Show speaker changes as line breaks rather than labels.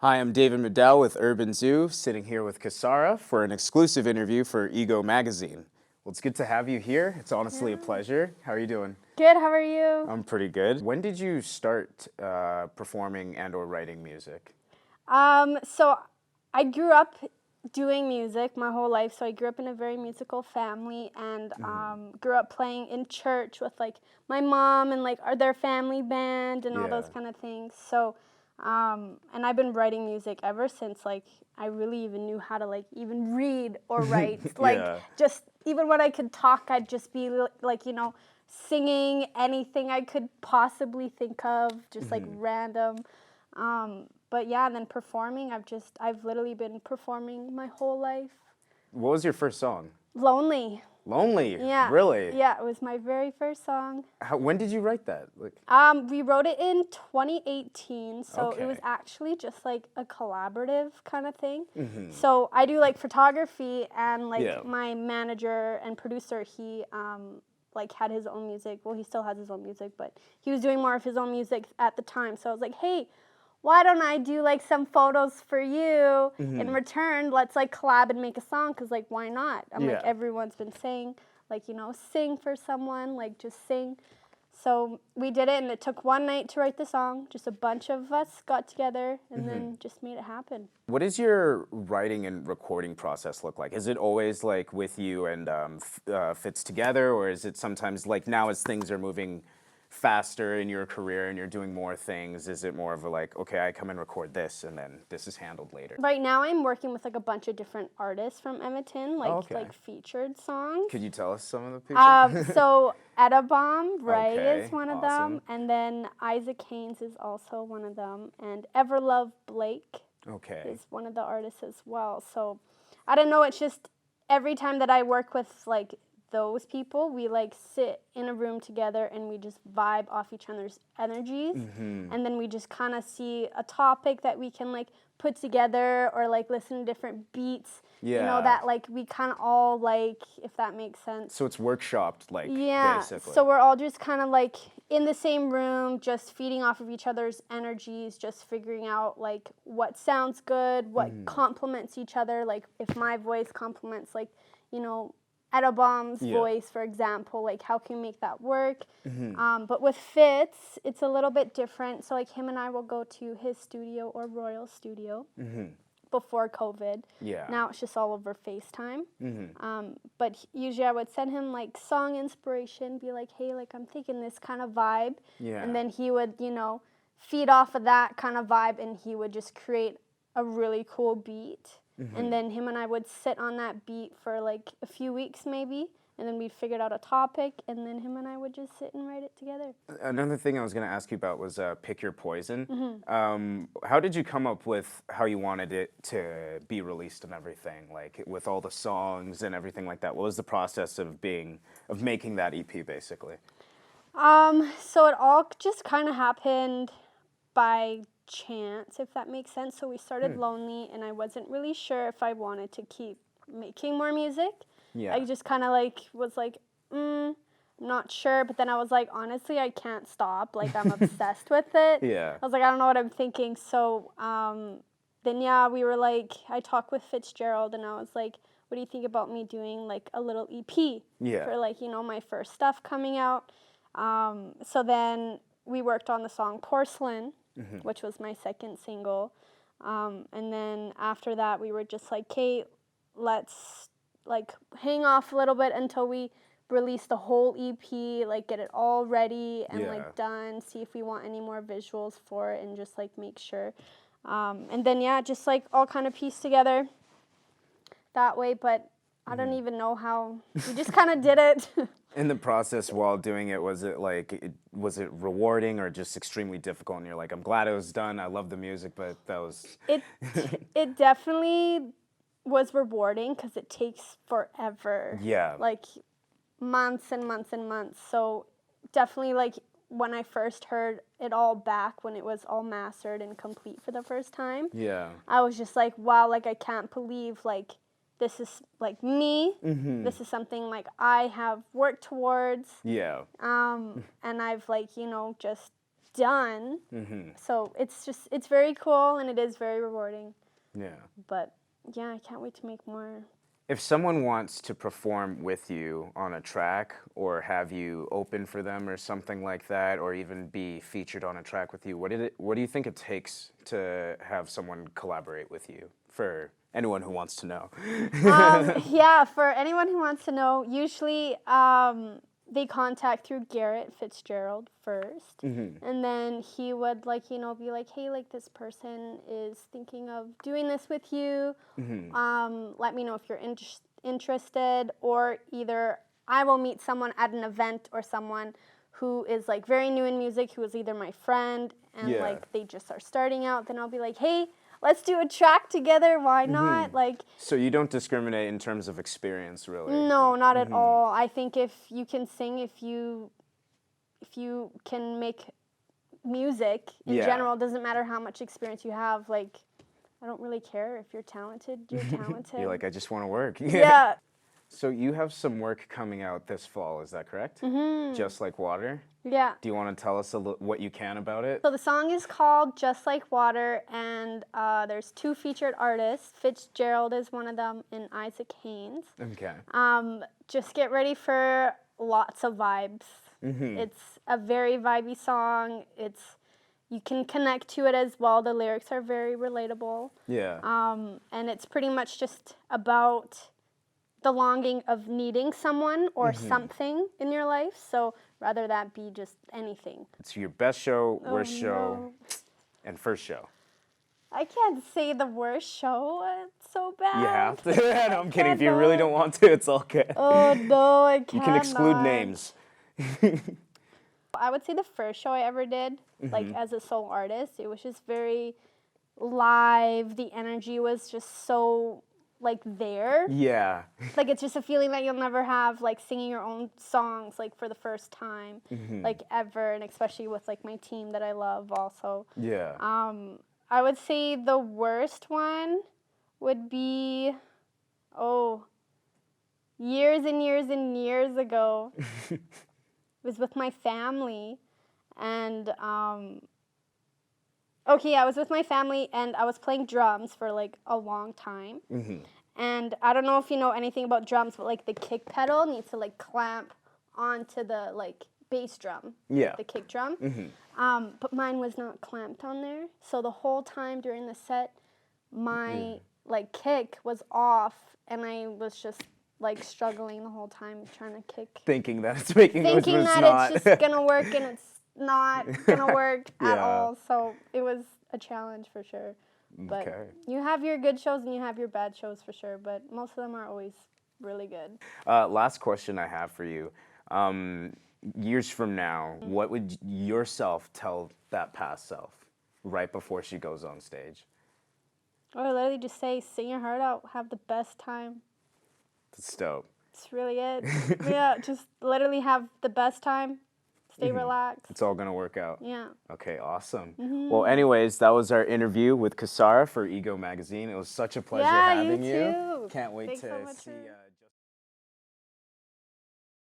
Hi, I'm David Madawo with Urban Zoo, sitting here with Kesara for an exclusive interview for Ego Magazine. Well, it's good to have you here. It's honestly a pleasure. How are you doing?
Good, how are you?
I'm pretty good. When did you start performing and or writing music?
So I grew up doing music my whole life. So I grew up in a very musical family and grew up playing in church with like my mom and like their family band and all those
Yeah.
kind of things. So, and I've been writing music ever since like I really even knew how to like even read or write. Like
Yeah.
just even when I could talk, I'd just be like, singing anything I could possibly think of, just like random. But yeah, and then performing, I've literally been performing my whole life.
What was your first song?
Lonely.
Lonely?
Yeah.
Really?
Yeah, it was my very first song.
When did you write that?
We wrote it in 2018, so it was
Okay.
actually just like a collaborative kind of thing. So I do like photography, and like
Yeah.
my manager and producer, he like had his own music. Well, he still has his own music, but he was doing more of his own music at the time. So I was like, hey, why don't I do like some photos for you in return? Let's like collab and make a song, because like why not? I'm like,
Yeah.
everyone's been saying like, sing for someone, like just sing. So we did it, and it took one night to write the song. Just a bunch of us got together and then just made it happen.
What does your writing and recording process look like? Is it always like with you and fits together, or is it sometimes like now as things are moving faster in your career and you're doing more things, is it more of a like, okay, I come and record this and then this is handled later?
Right now I'm working with like a bunch of different artists from Edmonton, like
okay.
like featured songs.
Could you tell us some of the people?
So Edabomb, Ray
Okay,
is one of
awesome.
them, and then Isaac Haynes is also one of them, and Everlove Blake
Okay.
is one of the artists as well. So I don't know, it's just every time that I work with like those people, we like sit in a room together and we just vibe off each other's energies, and then we just kind of see a topic that we can like put together or like listen to different beats,
Yeah.
that like we kind of all like, if that makes sense.
So it's workshopped, like,
Yeah,
basically.
so we're all just kind of like in the same room, just feeding off of each other's energies, just figuring out like what sounds good, what complements each other. Like if my voice complements like, Edabomb's voice, for example, like how can we make that work? But with Fitz, it's a little bit different. So like him and I will go to his studio or Royal Studio before COVID.
Yeah.
Now it's just all over FaceTime. But usually I would send him like song inspiration, be like, hey, like I'm thinking this kind of vibe.
Yeah.
And then he would, feed off of that kind of vibe, and he would just create a really cool beat. And then him and I would sit on that beat for like a few weeks maybe, and then we'd figured out a topic, and then him and I would just sit and write it together.
Another thing I was going to ask you about was Pick Your Poison. How did you come up with how you wanted it to be released and everything, like with all the songs and everything like that? What was the process of making that EP, basically?
So it all just kind of happened by chance, if that makes sense. So we started Lonely, and I wasn't really sure if I wanted to keep making more music.
Yeah.
I just kind of like was like, I'm not sure. But then I was like, honestly, I can't stop. Like I'm obsessed with it.
Yeah.
I was like, I don't know what I'm thinking. So then yeah, we were like, I talked with Fitzgerald, and I was like, what do you think about me doing like a little EP
Yeah.
for like, my first stuff coming out? So then we worked on the song Porcelain, which was my second single. And then after that, we were just like, Kate, let's like hang off a little bit until we release the whole EP, like get it all ready and like done, see if we want any more visuals for it, and just like make sure. And then yeah, just like all kind of pieced together that way, but I don't even know how. We just kind of did it.
In the process while doing it, was it rewarding or just extremely difficult? And you're like, I'm glad it was done. I love the music, but that was.
It definitely was rewarding because it takes forever.
Yeah.
Like months and months and months. So definitely like when I first heard it all back, when it was all mastered and complete for the first time,
Yeah.
I was just like, wow, like I can't believe like this is like me. This is something like I have worked towards.
Yeah.
And I've like, just done. So it's very cool and it is very rewarding.
Yeah.
But yeah, I can't wait to make more.
If someone wants to perform with you on a track or have you open for them or something like that, or even be featured on a track with you, what do you think it takes to have someone collaborate with you, for anyone who wants to know?
Yeah, for anyone who wants to know, usually they contact through Garrett Fitzgerald first, and then he would be like, hey, like this person is thinking of doing this with you. Let me know if you're interested, or either I will meet someone at an event or someone who is like very new in music, who is either my friend and like they just are starting out. Then I'll be like, hey, let's do a track together. Why not? Like.
So you don't discriminate in terms of experience, really?
No, not at all. I think if you can sing, if you can make music in general, it doesn't matter how much experience you have. Like, I don't really care if you're talented. You're talented.
You're like, I just want to work.
Yeah.
So you have some work coming out this fall, is that correct? Just Like Water?
Yeah.
Do you want to tell us what you can about it?
So the song is called Just Like Water, and there's 2 featured artists. Fitzgerald is one of them, and Isaac Haynes.
Okay.
Just get ready for lots of vibes. It's a very vibey song. You can connect to it as well. The lyrics are very relatable.
Yeah.
And it's pretty much just about the longing of needing someone or something in your life. So rather that be just anything.
It's your best show, worst show, and first show.
I can't say the worst show. It's so bad.
You have to. No, I'm kidding. If you really don't want to, it's all good.
Oh, no, I can't.
You can exclude names.
I would say the first show I ever did, like as a solo artist, it was just very live. The energy was just so like there.
Yeah.
Like it's just a feeling that you'll never have, like singing your own songs like for the first time, like ever, and especially with like my team that I love also.
Yeah.
I would say the worst one would be, years and years and years ago. It was with my family, and I was with my family, and I was playing drums for like a long time. And I don't know if you know anything about drums, but like the kick pedal needs to like clamp onto the like bass drum.
Yeah.
The kick drum. But mine was not clamped on there, so the whole time during the set, my like kick was off, and I was just like struggling the whole time trying to kick.
Thinking that it's making noise, but
Thinking
it's
that
not.
it's just gonna work, and it's not gonna work at all. So it was a challenge for sure. But you have your good shows and you have your bad shows for sure, but most of them are always really good.
Last question I have for you. Years from now, what would yourself tell that past self right before she goes on stage?
Or literally just say, sing your heart out, have the best time.
That's dope.
That's really it. Yeah, just literally have the best time. Stay relaxed.
It's all going to work out.
Yeah.
Okay, awesome. Well, anyways, that was our interview with Kesara for Ego Magazine. It was such a pleasure having you.
You too.
Can't wait
Thanks
to
so much
see